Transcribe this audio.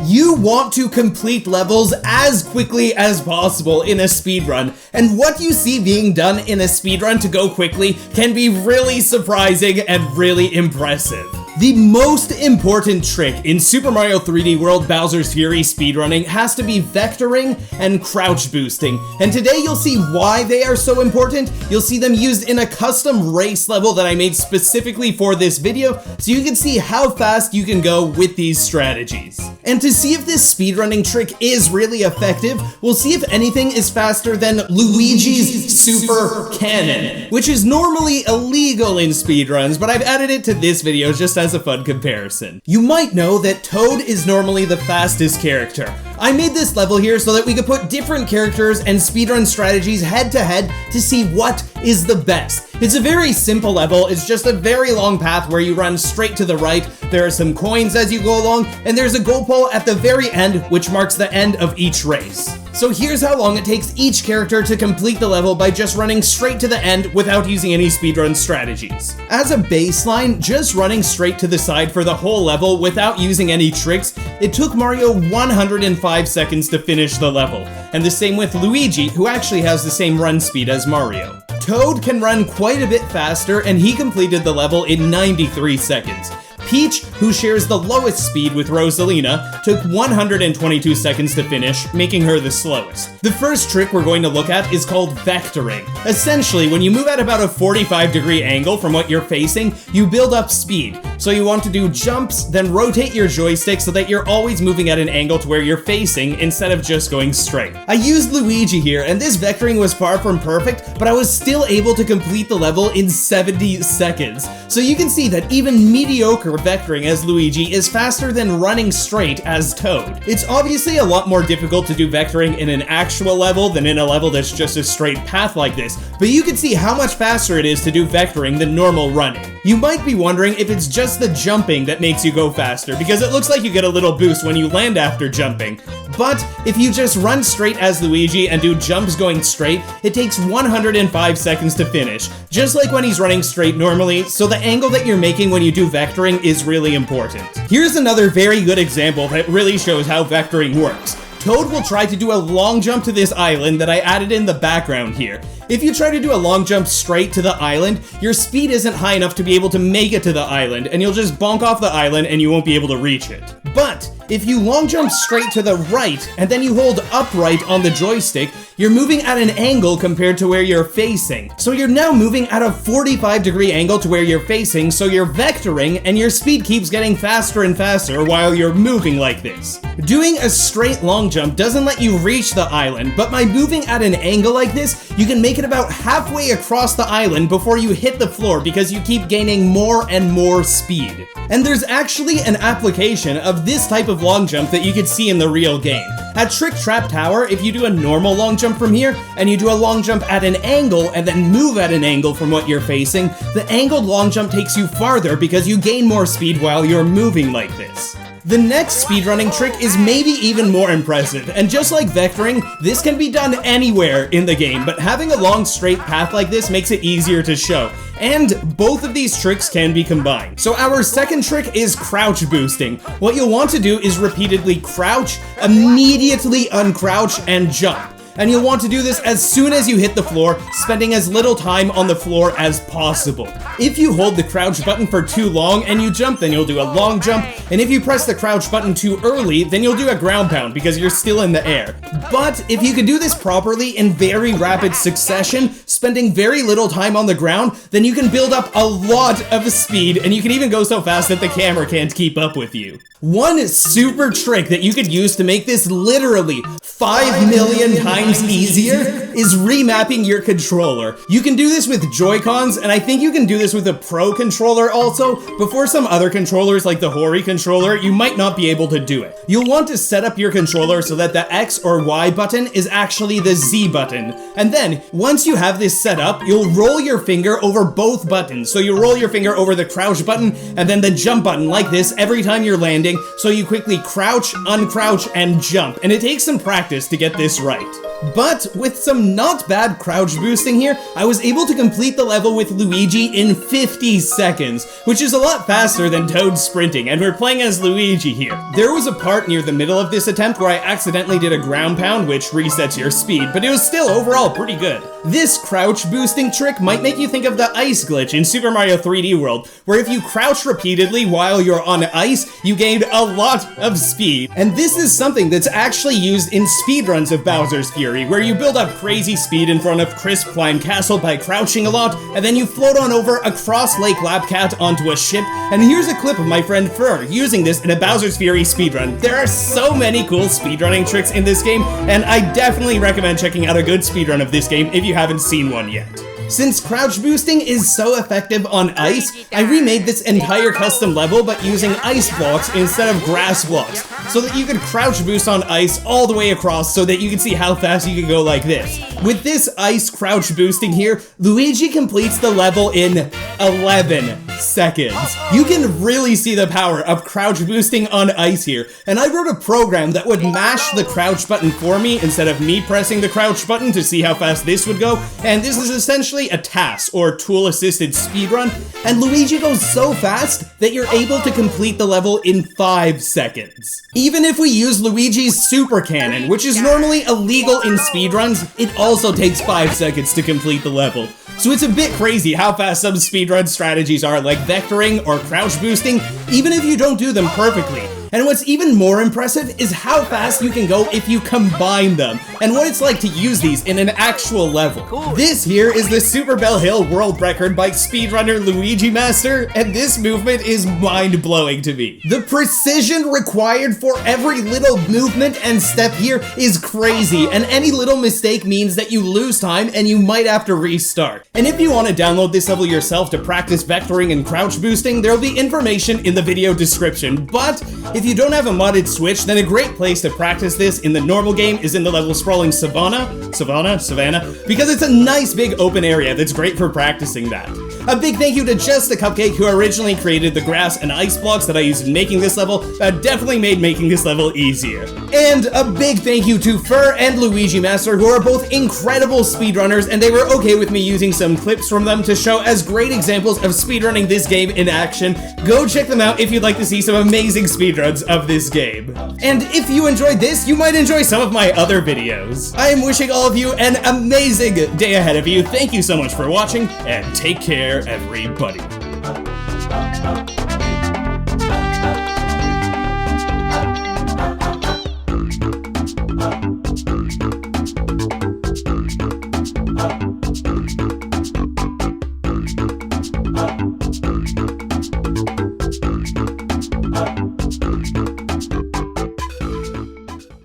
You want to complete levels as quickly as possible in a speedrun, and what you see being done in a speedrun to go quickly can be really surprising and really impressive. The most important trick in Super Mario 3D World Bowser's Fury speedrunning has to be vectoring and crouch boosting, and today you'll see why they are so important. You'll see them used in a custom race level that I made specifically for this video, so you can see how fast you can go with these strategies. And to see if this speedrunning trick is really effective, we'll see if anything is faster than Luigi's Super Cannon, which is normally illegal in speedruns, but I've added it to this video just as a fun comparison. You might know that Toad is normally the fastest character. I made this level here so that we could put different characters and speedrun strategies head to head to see what is the best. It's a very simple level. It's just a very long path where you run straight to the right. There are some coins as you go along, and there's a goal pole at the very end, which marks the end of each race. So here's how long it takes each character to complete the level by just running straight to the end without using any speedrun strategies. As a baseline, just running straight to the side for the whole level without using any tricks, it took Mario 105 seconds to finish the level. And the same with Luigi, who actually has the same run speed as Mario. Toad can run quite a bit faster, and he completed the level in 93 seconds. Peach, who shares the lowest speed with Rosalina, took 122 seconds to finish, making her the slowest. The first trick we're going to look at is called vectoring. Essentially, when you move at about a 45-degree angle from what you're facing, you build up speed. So you want to do jumps, then rotate your joystick so that you're always moving at an angle to where you're facing instead of just going straight. I used Luigi here, and this vectoring was far from perfect, but I was still able to complete the level in 70 seconds. So you can see that even mediocre vectoring as Luigi is faster than running straight as Toad. It's obviously a lot more difficult to do vectoring in an actual level than in a level that's just a straight path like this, but you can see how much faster it is to do vectoring than normal running. You might be wondering if it's just the jumping that makes you go faster, because it looks like you get a little boost when you land after jumping. But if you just run straight as Luigi and do jumps going straight, it takes 105 seconds to finish, just like when he's running straight normally, so the angle that you're making when you do vectoring is really important. Here's another very good example that really shows how vectoring works. Toad will try to do a long jump to this island that I added in the background here. If you try to do a long jump straight to the island, your speed isn't high enough to be able to make it to the island, and you'll just bonk off the island and you won't be able to reach it. But if you long jump straight to the right, and then you hold upright on the joystick, you're moving at an angle compared to where you're facing. So you're now moving at a 45-degree angle to where you're facing, so you're vectoring, and your speed keeps getting faster and faster while you're moving like this. Doing a straight long jump doesn't let you reach the island, but by moving at an angle like this, you can make it about halfway across the island before you hit the floor because you keep gaining more and more speed. And there's actually an application of this type of long jump that you could see in the real game. At Trick Trap Tower, if you do a normal long jump from here, and you do a long jump at an angle and then move at an angle from what you're facing, the angled long jump takes you farther because you gain more speed while you're moving like this. The next speedrunning trick is maybe even more impressive, and just like vectoring, this can be done anywhere in the game, but having a long straight path like this makes it easier to show. And both of these tricks can be combined. So our second trick is crouch boosting. What you'll want to do is repeatedly crouch, immediately uncrouch, and jump. And you'll want to do this as soon as you hit the floor, spending as little time on the floor as possible. If you hold the crouch button for too long and you jump, then you'll do a long jump, and if you press the crouch button too early, then you'll do a ground pound because you're still in the air. But if you can do this properly in very rapid succession, spending very little time on the ground, then you can build up a lot of speed, and you can even go so fast that the camera can't keep up with you. One super trick that you could use to make this literally 5 million times easier is remapping your controller. You can do this with Joy-Cons, and I think you can do this with a Pro controller also, but for some other controllers like the Hori controller, you might not be able to do it. You'll want to set up your controller so that the X or Y button is actually the Z button. And then, once you have this set up, you'll roll your finger over both buttons. So you roll your finger over the crouch button and then the jump button like this every time you're landing, so you quickly crouch, uncrouch, and jump, and it takes some practice to get this right. But with some some not bad crouch boosting here, I was able to complete the level with Luigi in 50 seconds, which is a lot faster than Toad sprinting, and we're playing as Luigi here. There was a part near the middle of this attempt where I accidentally did a ground pound, which resets your speed, but it was still overall pretty good. This crouch boosting trick might make you think of the ice glitch in Super Mario 3D World, where if you crouch repeatedly while you're on ice, you gain a lot of speed. And this is something that's actually used in speedruns of Bowser's Fury, where you build up crazy speed in front of Crisp Climb Castle by crouching a lot, and then you float on over across Lake Lapcat onto a ship. And here's a clip of my friend Fir using this in a Bowser's Fury speedrun. There are so many cool speedrunning tricks in this game, and I definitely recommend checking out a good speedrun of this game if you haven't seen one yet. Since crouch boosting is so effective on ice, I remade this entire custom level but using ice blocks instead of grass blocks, so that you could crouch boost on ice all the way across so that you can see how fast you can go like this. With this ice crouch boosting here, Luigi completes the level in 11 seconds. You can really see the power of crouch boosting on ice here, and I wrote a program that would mash the crouch button for me instead of me pressing the crouch button to see how fast this would go, and this is essentially a TAS, or tool-assisted speedrun, and Luigi goes so fast that you're able to complete the level in 5 seconds. Even if we use Luigi's super cannon, which is normally illegal in speedruns, it also takes 5 seconds to complete the level. So it's a bit crazy how fast some speedrun strategies are, like vectoring or crouch boosting, even if you don't do them perfectly. And what's even more impressive is how fast you can go if you combine them, and what it's like to use these in an actual level. Cool. This here is the Super Bell Hill world record by speedrunner LuigiMaster, and this movement is mind-blowing to me. The precision required for every little movement and step here is crazy, and any little mistake means that you lose time and you might have to restart. And if you want to download this level yourself to practice vectoring and crouch boosting, there will be information in the video description, but if you don't have a modded Switch, then a great place to practice this in the normal game is in the level Sprawling Savannah, because it's a nice big open area that's great for practicing that. A big thank you to Just a Cupcake, who originally created the grass and ice blocks that I used in making this level. That definitely made making this level easier. And a big thank you to Fir and LuigiMaster, who are both incredible speedrunners, and they were okay with me using some clips from them to show as great examples of speedrunning this game in action. Go check them out if you'd like to see some amazing speedruns of this game. And if you enjoyed this, you might enjoy some of my other videos. I am wishing all of you an amazing day ahead of you. Thank you so much for watching, and take care, everybody.